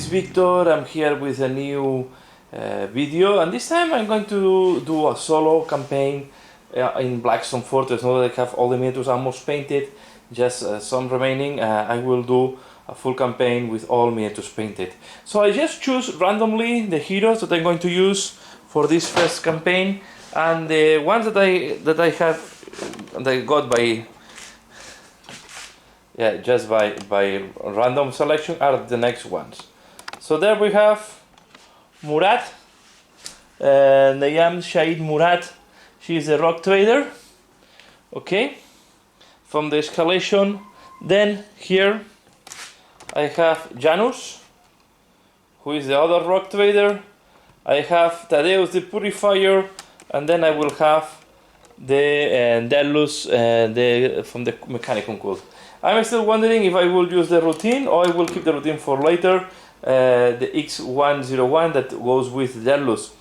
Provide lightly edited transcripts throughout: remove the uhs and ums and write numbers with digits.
Victor. I'm here with a new video, and this time I'm going to do a solo campaign in Blackstone Fortress. Now that I have all the miniatures almost painted, just some remaining, I will do a full campaign with all miniatures painted. So I just choose randomly the heroes that I'm going to use for this first campaign, and the ones that I got by just by random selection are the next ones. So there we have Murat, Nayam Shahid Murat. She is a rock trader, okay, from the escalation. Then here I have Janus, who is the other rock trader. I have Thaddeus the Purifier, and then I will have the Delus from the Mechanicum Cult. I'm still wondering if I will use the routine or I will keep the routine for later, the X101 that goes with Delus.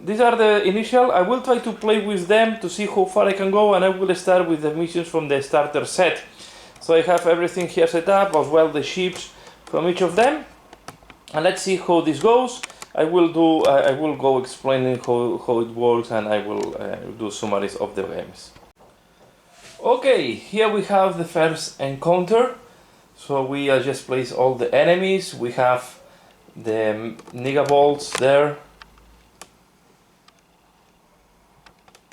These are the initial. I will try to play with them to see how far I can go, and I will start with the missions from the starter set. So I have everything here set up, as well the ships from each of them, and let's see how this goes. I will go explaining how it works, and I will do summaries of the games. Okay, here we have the first encounter. So we just place all the enemies. We have the Niga bolts there.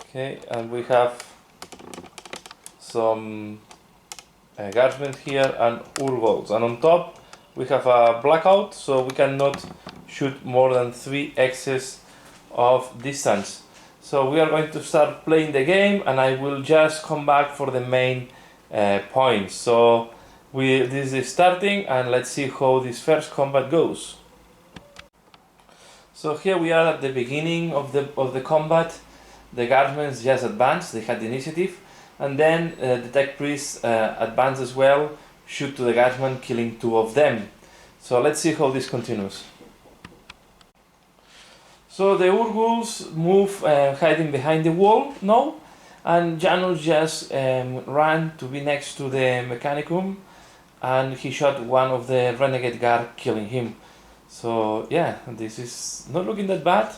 Okay, and we have some guardsmen here and Urgols, and on top we have a blackout, so we cannot shoot more than 3 of distance. So we are going to start playing the game, and I will just come back for the main points. So this is starting, and let's see how this first combat goes. So here we are at the beginning of the combat. The guardsmen just advanced, they had the initiative, and then the tech priests advance as well, shoot to the guardsmen, killing 2 of them. So let's see how this continues. So the Urguls move hiding behind the wall now, and Janus just ran to be next to the Mechanicum, and he shot one of the renegade guard, killing him. So yeah, this is not looking that bad,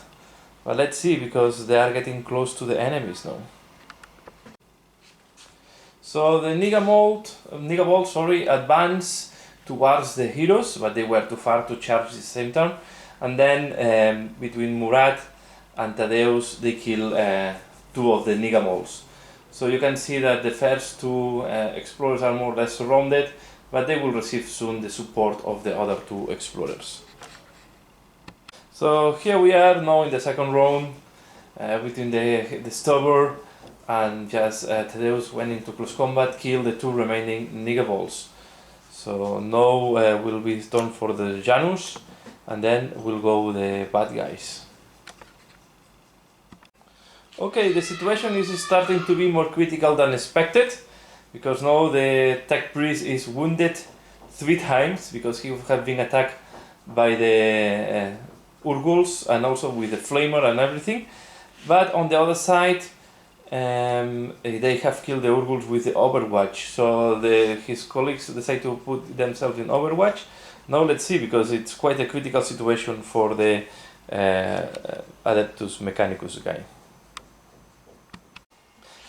but let's see, because they are getting close to the enemies now. So the Niga bolt advance towards the heroes, but they were too far to charge at the same time. And then between Murat and Thaddeus, they kill 2 of the Niga bolts. So you can see that the first 2 explorers are more or less surrounded, but they will receive soon the support of the other 2 explorers. So here we are now in the second round between the stubber, and just Thaddeus went into close combat, killed the 2 remaining Niga bolts. So now will be done for the Janus, and then we'll go the bad guys. Okay, the situation is starting to be more critical than expected, because now the tech priest is wounded 3 times, because he had been attacked by the Urguls, and also with the flamer and everything. But on the other side, they have killed the Urguls with the Overwatch, so his colleagues decide to put themselves in Overwatch. Now let's see, because it's quite a critical situation for the Adeptus Mechanicus guy.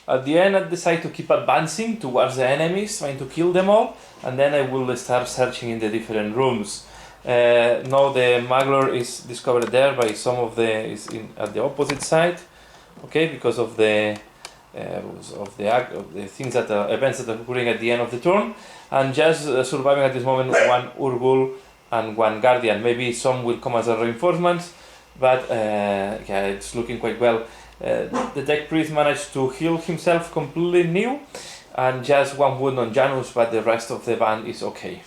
At the end, I decide to keep advancing towards the enemies, trying to kill them all, and then I will start searching in the different rooms. Now the Magler is discovered there by some of at the opposite side, okay, because of the things that events that are occurring at the end of the turn, and just surviving at this moment 1 Urgul and 1 Guardian. Maybe some will come as a reinforcement, but yeah, it's looking quite well. The tech priest managed to heal himself completely new, and just 1 wound on Janus, but the rest of the band is okay.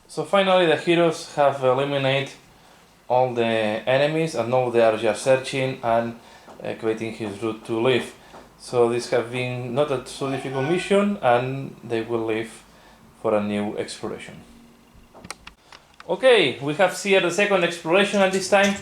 So finally the heroes have eliminated all the enemies, and now they are just searching and creating his route to leave. So this has been not a so difficult mission, and they will leave for a new exploration. Okay, we have here the second exploration, and this time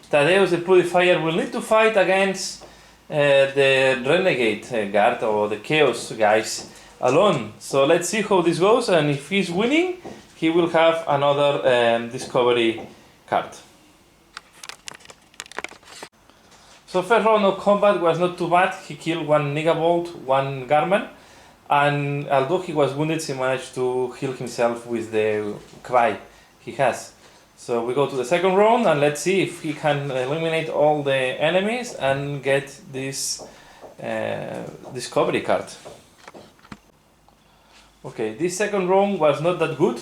Thaddeus the Purifier will need to fight against the Renegade guard, or the Chaos guys, alone. So let's see how this goes, and if he's winning, he will have another discovery card. So first round of combat was not too bad. He killed one Nigabolt, one Garman, and although he was wounded, he managed to heal himself with the Kvai he has. So we go to the second round and let's see if he can eliminate all the enemies and get this discovery card. Okay, this second round was not that good.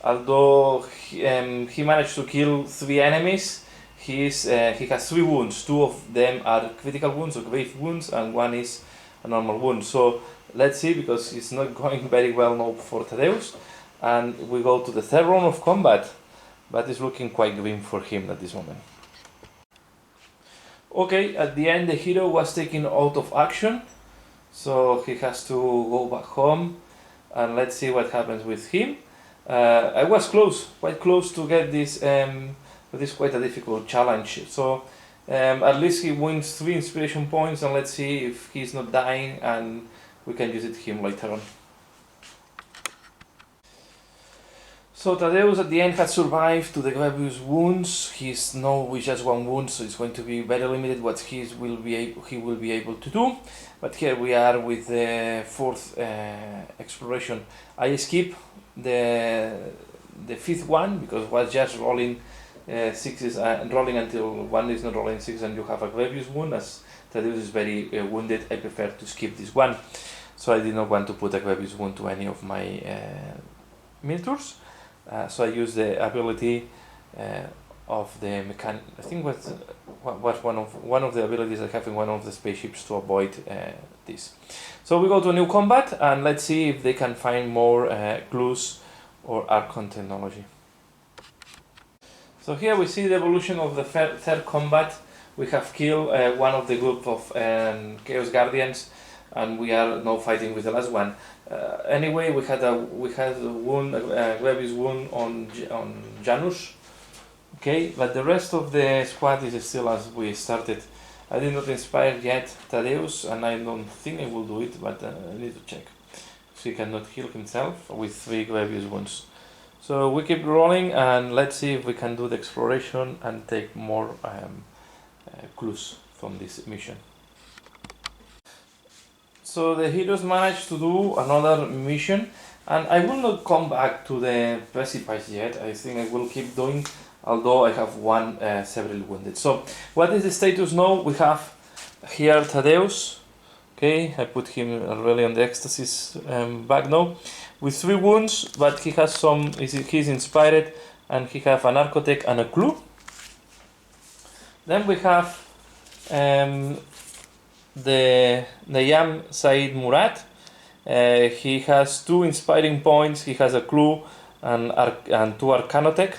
Although he managed to kill 3 enemies, he has 3 wounds. 2 of them are critical wounds or grave wounds, and 1 is a normal wound. So let's see, because it's not going very well now for Tadeusz. And we go to the third round of combat, but it's looking quite grim for him at this moment. Okay, at the end the hero was taken out of action, so he has to go back home, and let's see what happens with him. I was quite close to get this. This is quite a difficult challenge. So at least he wins 3 inspiration points, and let's see if he's not dying, and we can use it him later on. So Tadeusz at the end had survived to the grievous wounds. He's now with just 1 wound, so it's going to be very limited what he will be able to do. But here we are with the 4th exploration. I skip the 5th one because it was just rolling 6s and rolling until 1 is not rolling 6 and you have a grievous wound. As Tadeusz is very wounded, I prefer to skip this one. So I did not want to put a grievous wound to any of my miniatures. So I use the ability of the mechanic. I think was one of the abilities I have in one of the spaceships to avoid this. So we go to a new combat and let's see if they can find more clues or Archon technology. So here we see the evolution of the third combat. We have killed one of the group of Chaos Guardians, and we are now fighting with the last one. Anyway, we had a wound, a grievous wound on Janus. Okay, but the rest of the squad is still as we started. I did not inspire yet Tadeusz, and I don't think I will do it, but I need to check. So he cannot heal himself with 3 grievous wounds. So we keep rolling, and let's see if we can do the exploration and take more clues from this mission. So the heroes managed to do another mission, and I will not come back to the precipice yet. I think I will keep doing, although I have 1 severely wounded. So what is the status now? We have here Tadeusz. Okay, I put him really on the ecstasy's back now, with 3 wounds, but he has some. He's inspired, and he have an Archotech and a clue. Then we have the Nayam Said Murad. He has 2 inspiring points, he has a clue and 2 Arcanotech.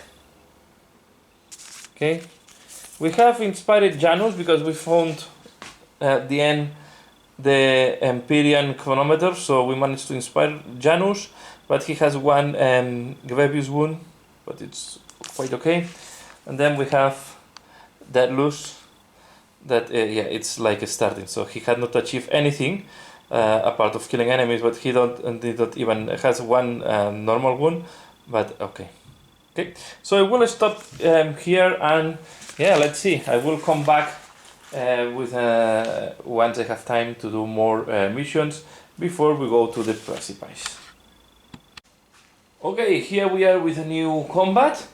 Okay, we have inspired Janus because we found at the end the Empyrean chronometer, so we managed to inspire Janus, but he has 1 grievous wound, but it's quite okay. And then we have Deadlus. That yeah, it's like a starting. So he had not achieved anything apart of killing enemies, but he did not even has 1 normal wound. But okay. So I will stop here, and yeah, let's see. I will come back with once I have time to do more missions before we go to the precipice. Okay, here we are with a new combat.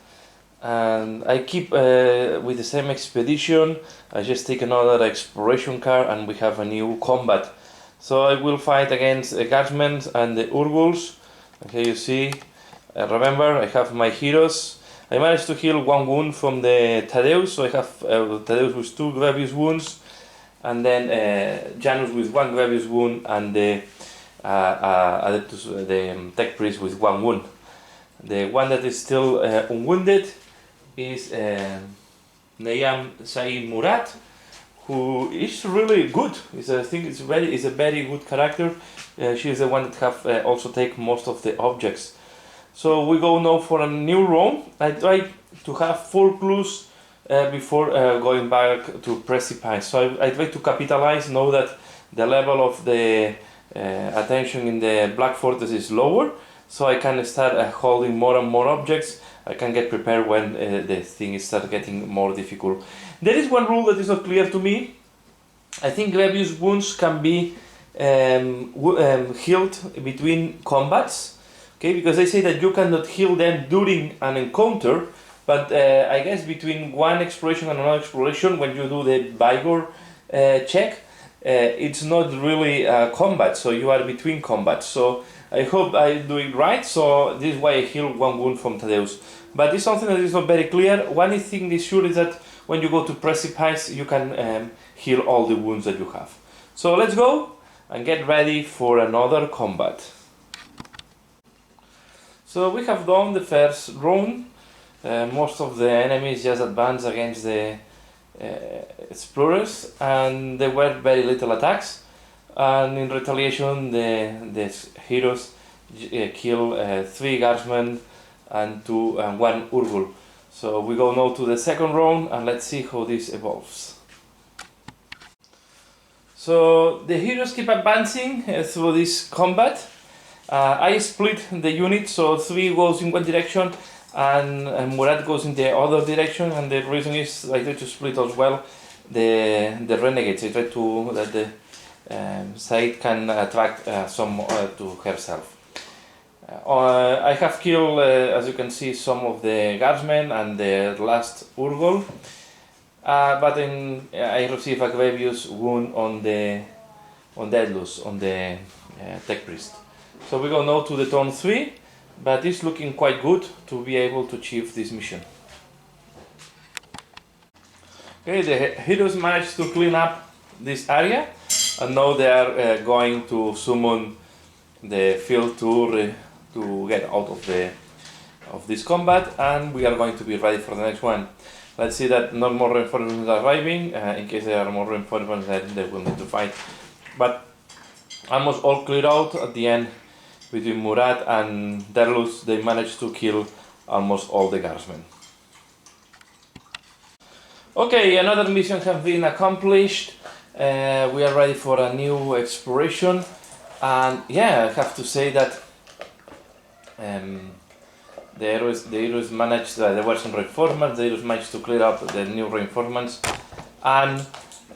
And I keep with the same expedition. I just take another exploration card and we have a new combat. So I will fight against the Guardsmen and the Urguls. Okay, you see, remember I have my heroes. I managed to heal 1 wound from the Tadeusz, so I have Tadeusz with 2 grievous wounds, and then Janus with 1 grievous wound, and the Adeptus, the Tech Priest with 1 wound. The one that is still unwounded is Nayam Said Murad, who is really good. I think it's a very good character. She is the one that have also take most of the objects. So we go now for a new round. I try to have 4 clues before going back to precipice. So I try to capitalize now that the level of the attention in the Black Fortress is lower. so I can start holding more and more objects. I can get prepared when the thing starts getting more difficult. There is one rule that is not clear to me. I think grievous wounds can be healed between combats, okay? Because they say that you cannot heal them during an encounter, but I guess between one exploration and another exploration, when you do the vigor check, it's not really combat, so you are between combats. So I hope I do it right, so this is why I heal one wound from Thaddeus. But it's something that is not very clear. One thing is sure is that when you go to precipice, you can heal all the wounds that you have. So let's go and get ready for another combat. So we have done the first round. Most of the enemies just advanced against the explorers, and there were very little attacks. And in retaliation, the heroes kill 3 guardsmen and 1 Urgul. So we go now to the second round, and let's see how this evolves. So the heroes keep advancing through this combat. I split the unit, so 3 goes in one direction and Murat goes in the other direction, and the reason is I try to split as well the renegades. I try to that the side can attract some to herself. I have killed, as you can see, some of the guardsmen and the last Urgol, but then I received a grievous wound on Deadlus, on the tech priest. So we go now to the turn 3, but it's looking quite good to be able to achieve this mission. Okay, the heroes managed to clean up this area, and now they are going to summon the field to get out of this combat, and we are going to be ready for the next one. Let's see that no more reinforcements are arriving. In case there are more reinforcements, then they will need to fight. But almost all cleared out at the end. Between Murat and Derlus, they managed to kill almost all the guardsmen. Okay, another mission has been accomplished. We are ready for a new exploration, and yeah, I have to say that the heroes managed. There were some reinforcements. The heroes managed to clear up the new reinforcements, and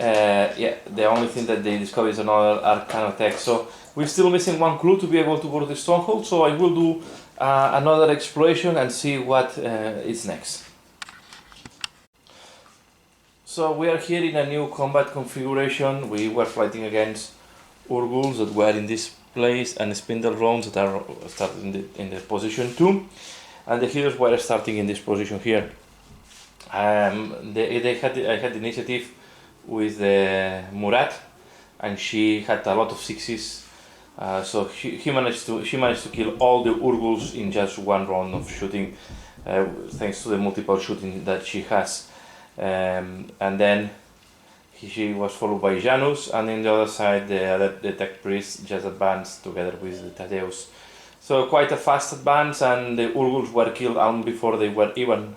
yeah, the only thing that they discovered is another arcana text. So we're still missing one clue to be able to go to the stronghold. So I will do another exploration and see what is next. So we are here in a new combat configuration. We were fighting against Urguls that were in this place and Spindle Rounds that are starting in the position 2, and the heroes were starting in this position here. I had the initiative with Murat, and she had a lot of 6s. So she managed to kill all the Urguls in just one round of shooting, thanks to the multiple shooting that she has. And then she was followed by Janus, and on the other side the tech priest just advanced together with the Thaddeus. So quite a fast advance, and the Urguls were killed long before they were even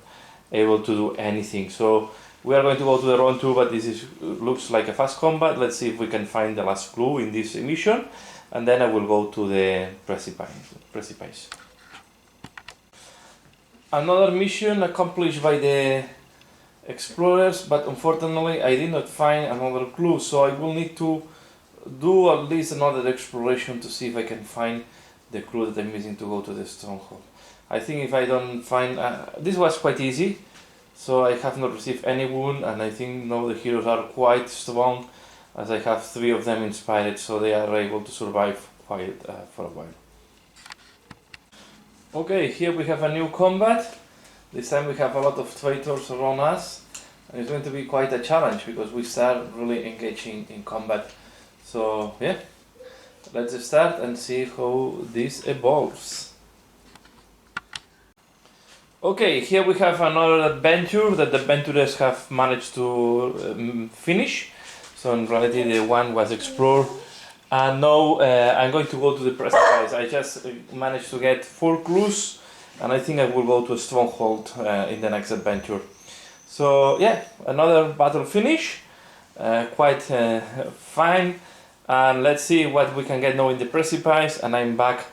able to do anything. So we are going to go to the round 2, but this looks like a fast combat. Let's see if we can find the last clue in this mission, and then I will go to the precipice. Another mission accomplished by the explorers, but unfortunately I did not find another clue, so I will need to do at least another exploration to see if I can find the clue that I'm missing to go to the stronghold. I think if I don't find... this was quite easy, so I have not received any wound, and I think now the heroes are quite strong, as I have 3 of them inspired, so they are able to survive quite for a while. Okay, here we have a new combat. This time we have a lot of traitors around us, and it's going to be quite a challenge because we start really engaging in combat. So yeah, let's start and see how this evolves. Okay, here we have another adventure that the adventurers have managed to finish. So in reality the one was explored, and now I'm going to go to the precipice. I just managed to get 4 clues, and I think I will go to a stronghold in the next adventure. So yeah, another battle finish, quite fine, and let's see what we can get now in the precipice, and I'm back